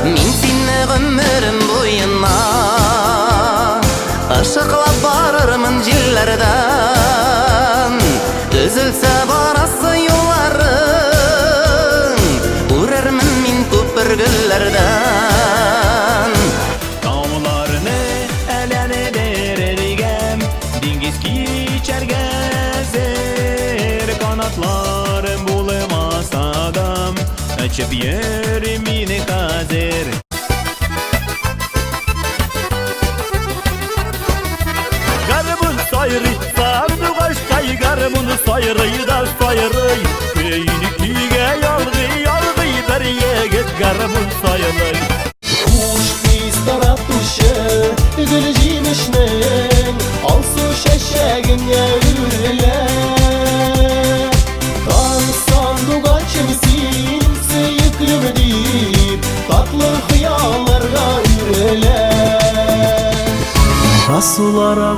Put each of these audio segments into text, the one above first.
Min seni ömrüm boyuna aşıqlap bararmın jillerden. Üzülse barası yollarım, urarmın min köpürgüllerden. Dağlarını elene derergem, dengiz geçer gezer. Kanatlarım bulmaz adam, açıp yerim yine kazer. Garibun sayrı, sardı kaşkay, garibun sayrı da sayrı. Köyünükiye yalgı, yalgı, beriye git garibun sayrı. Kuş biz tarattışı, gülcümişnin, alsı şeşegin yevriler. Kan sanduğa çimsin, sıyıklım deyip, tatlı hıyallarga yürüler. Asılara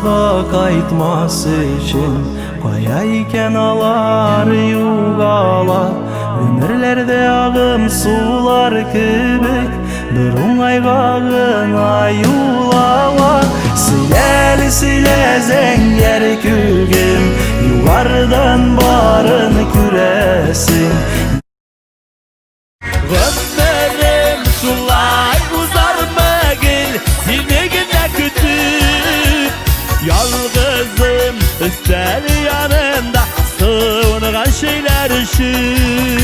kaytması için koyayken alar yugalar. Ömürlerde ağım sular kibik bir oңайgağına yulalar. Sileli sile zenger külgüm yuvardan barın küresin. Ömrüm sulay uzar mıgıl, seni güne kütüp. Yalgızım üstel yanında, sığıngan şeyler için.